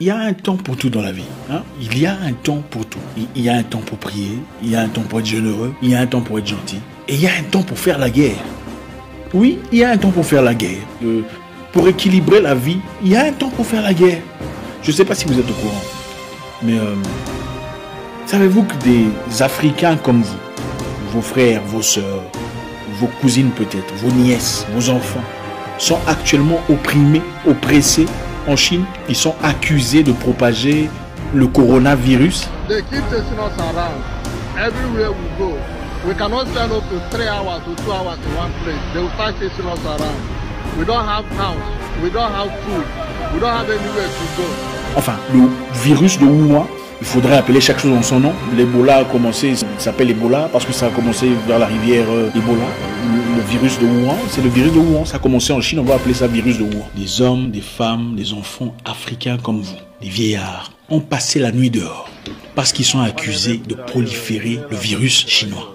Il y a un temps pour tout dans la vie. Hein? Il y a un temps pour tout. Il y a un temps pour prier, il y a un temps pour être généreux, il y a un temps pour être gentil. Et il y a un temps pour faire la guerre. Oui, il y a un temps pour faire la guerre. Pour équilibrer la vie, il y a un temps pour faire la guerre. Je ne sais pas si vous êtes au courant. Mais savez-vous que des Africains comme vous, vos frères, vos sœurs, vos cousines peut-être, vos nièces, vos enfants, sont actuellement opprimés, oppressés en Chine? Ils sont accusés de propager le coronavirus. They keep chasing us around. Everywhere we go. We cannot stand up to 3 hours or 2 hours in one place. They will start chasing us around. We don't have house. We don't have food. We don't have anywhere to go. Enfin, le virus de Wuhan, il faudrait appeler chaque chose en son nom. L'Ebola a commencé, ça s'appelle Ebola parce que ça a commencé vers la rivière Ebola. Le virus de Wuhan, c'est le virus de Wuhan. Ça a commencé en Chine, on va appeler ça virus de Wuhan. Des hommes, des femmes, des enfants africains comme vous, des vieillards, ont passé la nuit dehors parce qu'ils sont accusés de proliférer le virus chinois.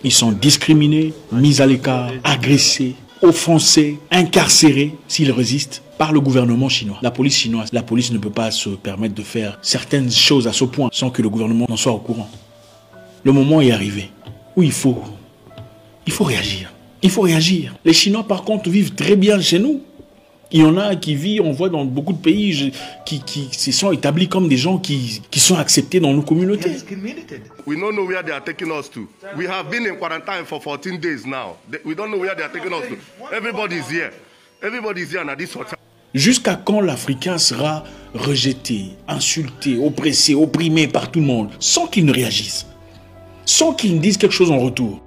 Ils sont discriminés, mis à l'écart, agressés, offensés, incarcérés s'ils résistent par le gouvernement chinois. La police chinoise, la police ne peut pas se permettre de faire certaines choses à ce point sans que le gouvernement n'en soit au courant. Le moment est arrivé où il faut réagir. Il faut réagir. Les Chinois par contre vivent très bien chez nous. Il y en a qui vivent, on voit dans beaucoup de pays, qui se sont établis comme des gens qui sont acceptés dans nos communautés. We don't know where they are taking us to. We have been in quarantine for 14 days now. We don't know where they are taking us to. Everybody's here. Everybody's here at this hotel. Jusqu'à quand l'Africain sera rejeté, insulté, oppressé, opprimé par tout le monde, sans qu'il ne réagisse, sans qu'il ne dise quelque chose en retour?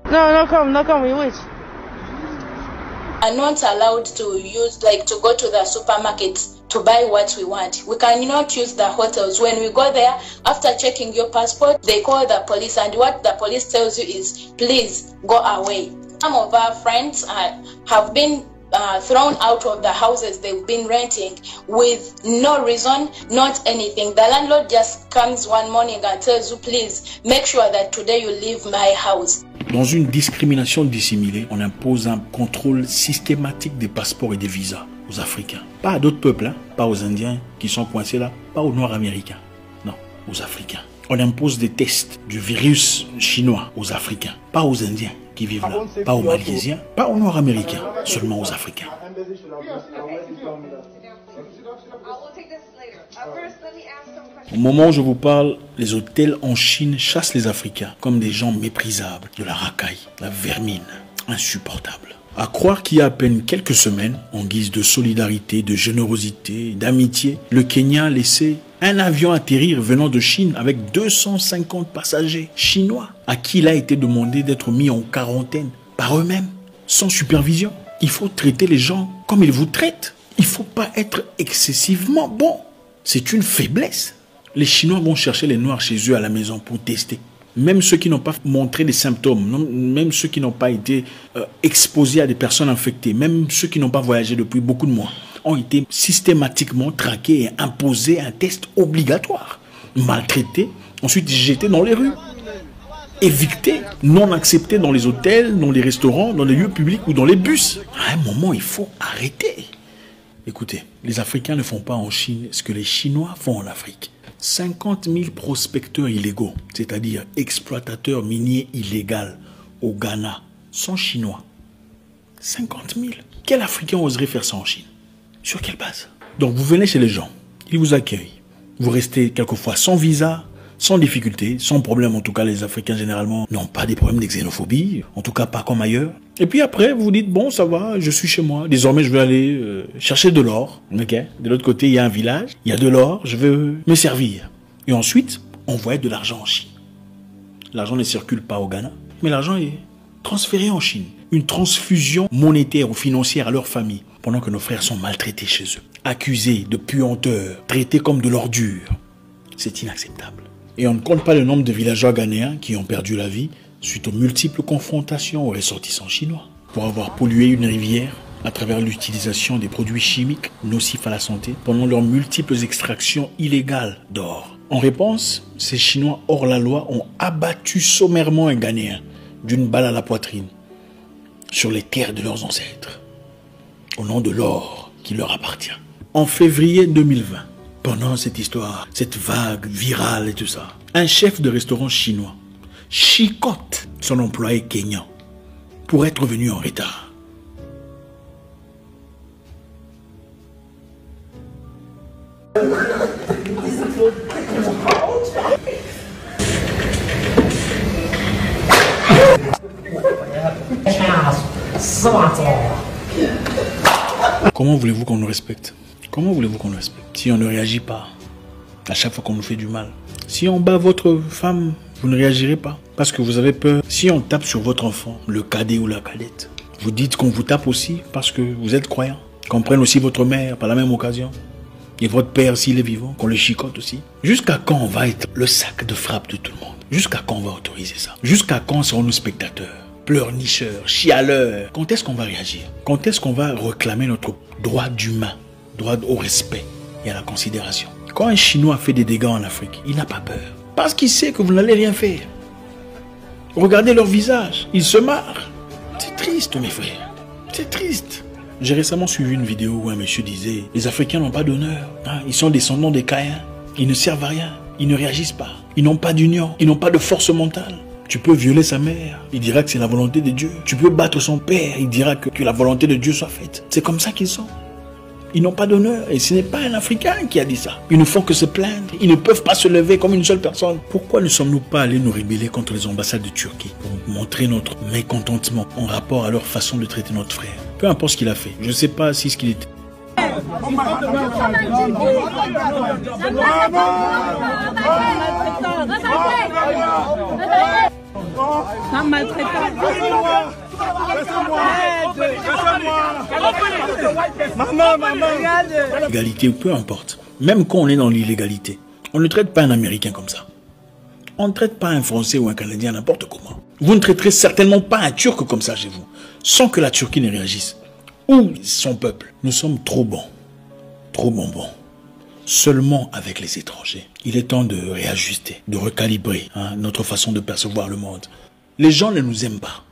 No come, we wait. Are not allowed to use, like, to go to the supermarket to buy what we want. We cannot use the hotels. When we go there, after checking your passport, they call the police, and what the police tells you is, please go away. Some of our friends have been thrown out of the houses they've been renting with no reason, not anything. The landlord just comes one morning and tells you, please make sure that today you leave my house. Dans une discrimination dissimulée, on impose un contrôle systématique des passeports et des visas aux Africains. Pas à d'autres peuples, hein, pas aux Indiens qui sont coincés là, pas aux Noirs américains, non, aux Africains. On impose des tests du virus chinois aux Africains, pas aux Indiens qui vivent là, pas aux Malaisiens, pas aux Noirs américains, seulement aux Africains. Au moment où je vous parle, les hôtels en Chine chassent les Africains comme des gens méprisables, de la racaille, la vermine, insupportable. À croire qu'il y a à peine quelques semaines, en guise de solidarité, de générosité, d'amitié, le Kenya a laissé un avion atterrir venant de Chine avec 250 passagers chinois à qui il a été demandé d'être mis en quarantaine par eux-mêmes, sans supervision. Il faut traiter les gens comme ils vous traitent. Il ne faut pas être excessivement bon. C'est une faiblesse. Les Chinois vont chercher les Noirs chez eux à la maison pour tester. Même ceux qui n'ont pas montré des symptômes, même ceux qui n'ont pas été exposés à des personnes infectées, même ceux qui n'ont pas voyagé depuis beaucoup de mois, ont été systématiquement traqués et imposés un test obligatoire. Maltraités, ensuite jetés dans les rues. Évictés, non acceptés dans les hôtels, dans les restaurants, dans les lieux publics ou dans les bus. À un moment, il faut arrêter. Écoutez, les Africains ne font pas en Chine ce que les Chinois font en Afrique. 50 000 prospecteurs illégaux, c'est-à-dire exploitateurs miniers illégaux au Ghana, sont chinois. 50 000. Quel Africain oserait faire ça en Chine? Sur quelle base? Donc vous venez chez les gens, ils vous accueillent. Vous restez quelquefois sans visa, sans difficulté, sans problème. En tout cas, les Africains généralement n'ont pas des problèmes de xénophobie, en tout cas pas comme ailleurs. Et puis après, vous vous dites, bon, ça va, je suis chez moi. Désormais, je vais aller chercher de l'or. Okay. De l'autre côté, il y a un village, il y a de l'or, je veux me servir. Et ensuite, envoyer de l'argent en Chine. L'argent ne circule pas au Ghana, mais l'argent est transféré en Chine. Une transfusion monétaire ou financière à leur famille, pendant que nos frères sont maltraités chez eux. Accusés de puanteurs, traités comme de l'ordure. C'est inacceptable. Et on ne compte pas le nombre de villageois ghanéens qui ont perdu la vie suite aux multiples confrontations aux ressortissants chinois. Pour avoir pollué une rivière à travers l'utilisation des produits chimiques nocifs à la santé pendant leurs multiples extractions illégales d'or. En réponse, ces Chinois hors la loi ont abattu sommairement un Ghanéen d'une balle à la poitrine sur les terres de leurs ancêtres, au nom de l'or qui leur appartient. En février 2020, pendant cette histoire, cette vague virale et tout ça, un chef de restaurant chinois chicote son employé kényan pour être venu en retard. Comment voulez-vous qu'on nous respecte? Comment voulez-vous qu'on nous respecte si on ne réagit pas à chaque fois qu'on nous fait du mal? Si on bat votre femme, vous ne réagirez pas parce que vous avez peur. Si on tape sur votre enfant, le cadet ou la cadette, vous dites qu'on vous tape aussi parce que vous êtes croyant. Qu'on prenne aussi votre mère par la même occasion. Et votre père, s'il est vivant, qu'on le chicote aussi. Jusqu'à quand on va être le sac de frappe de tout le monde? Jusqu'à quand on va autoriser ça? Jusqu'à quand serons-nous spectateurs, pleurnicheurs, chialeurs? Quand est-ce qu'on va réagir? Quand est-ce qu'on va réclamer notre droit d'humain, droit au respect et à la considération? Quand un Chinois fait des dégâts en Afrique, il n'a pas peur. Parce qu'il sait que vous n'allez rien faire. Regardez leur visage, ils se marrent. C'est triste, mes frères. C'est triste. J'ai récemment suivi une vidéo où un monsieur disait « Les Africains n'ont pas d'honneur. Hein, ils sont descendants des Caïens. Ils ne servent à rien. Ils ne réagissent pas. Ils n'ont pas d'union. Ils n'ont pas de force mentale. Tu peux violer sa mère. Il dira que c'est la volonté de Dieu. Tu peux battre son père. Il dira que la volonté de Dieu soit faite. C'est comme ça qu'ils sont. Ils n'ont pas d'honneur. Et ce n'est pas un Africain qui a dit ça. Ils ne font que se plaindre. Ils ne peuvent pas se lever comme une seule personne. Pourquoi ne sommes-nous pas allés nous rébeller contre les ambassades de Turquie pour montrer notre mécontentement en rapport à leur façon de traiter notre frère? Peu importe ce qu'il a fait. Je ne sais pas si ce qu'il était. L'égalité, peu importe. Même quand on est dans l'illégalité, on ne traite pas un Américain comme ça. On ne traite pas un Français ou un Canadien n'importe comment. Vous ne traiterez certainement pas un Turc comme ça chez vous, sans que la Turquie ne réagisse. Ou son peuple. Nous sommes trop bons, trop bonbons. Seulement avec les étrangers. Il est temps de réajuster, de recalibrer notre façon de percevoir le monde. Les gens ne nous aiment pas.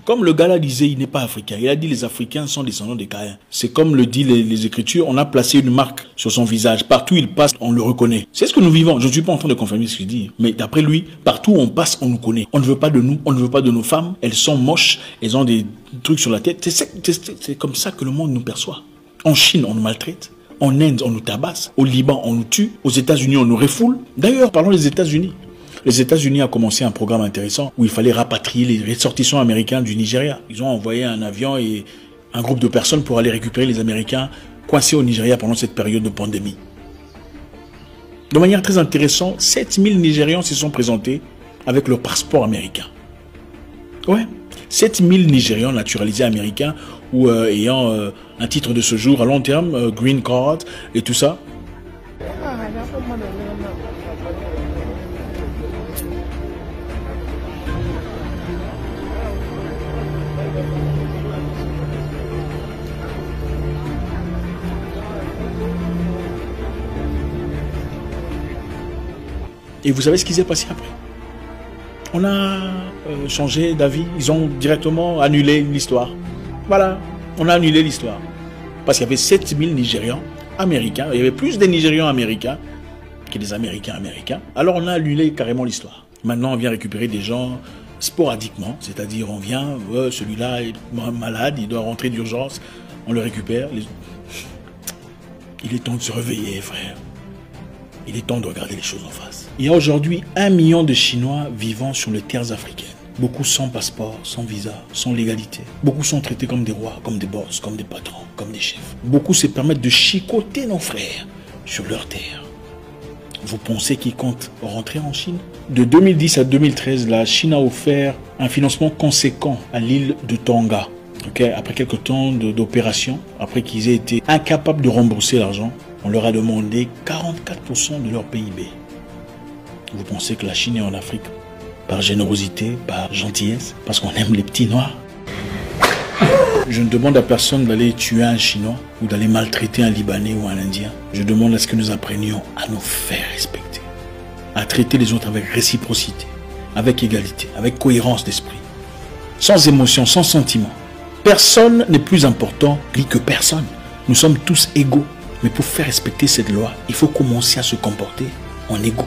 Comme le gars là disait, il n'est pas africain. Il a dit les Africains sont descendants des Caïens. C'est comme le dit les Écritures, on a placé une marque sur son visage. Partout où il passe, on le reconnaît. C'est ce que nous vivons. Je ne suis pas en train de confirmer ce qu'il dit. Mais d'après lui, partout où on passe, on nous connaît. On ne veut pas de nous, on ne veut pas de nos femmes. Elles sont moches, elles ont des trucs sur la tête. C'est comme ça que le monde nous perçoit. En Chine, on nous maltraite. En Inde, on nous tabasse. Au Liban, on nous tue. Aux États-Unis, on nous refoule. D'ailleurs, parlons des États-Unis. Les États-Unis ont commencé un programme intéressant où il fallait rapatrier les ressortissants américains du Nigeria. Ils ont envoyé un avion et un groupe de personnes pour aller récupérer les Américains coincés au Nigeria pendant cette période de pandémie. De manière très intéressante, 7000 Nigérians se sont présentés avec leur passeport américain. Ouais, 7000 Nigérians naturalisés américains ou ayant un titre de séjour à long terme, green card et tout ça. Et vous savez ce qui s'est passé après? On a changé d'avis. Ils ont directement annulé l'histoire. Voilà, on a annulé l'histoire. Parce qu'il y avait 7000 Nigérians américains. Il y avait plus des Nigérians américains que des Américains américains. Alors on a annulé carrément l'histoire. Maintenant, on vient récupérer des gens sporadiquement. C'est-à-dire, on vient, celui-là est malade, il doit rentrer d'urgence. On le récupère. Il est temps de se réveiller, frère. Il est temps de regarder les choses en face. Il y a aujourd'hui 1 million de Chinois vivant sur les terres africaines. Beaucoup sans passeport, sans visa, sans légalité. Beaucoup sont traités comme des rois, comme des boss, comme des patrons, comme des chefs. Beaucoup se permettent de chicoter nos frères sur leur terre. Vous pensez qu'ils comptent rentrer en Chine? De 2010 à 2013, la Chine a offert un financement conséquent à l'île de Tonga. Après quelques temps d'opération, après qu'ils aient été incapables de rembourser l'argent, on leur a demandé 44% de leur PIB. Vous pensez que la Chine est en Afrique par générosité, par gentillesse, parce qu'on aime les petits noirs? Je ne demande à personne d'aller tuer un Chinois ou d'aller maltraiter un Libanais ou un Indien. Je demande à ce que nous apprenions à nous faire respecter, à traiter les autres avec réciprocité, avec égalité, avec cohérence d'esprit, sans émotion, sans sentiment. Personne n'est plus important que personne. Nous sommes tous égaux Mais pour faire respecter cette loi, il faut commencer à se comporter en égaux.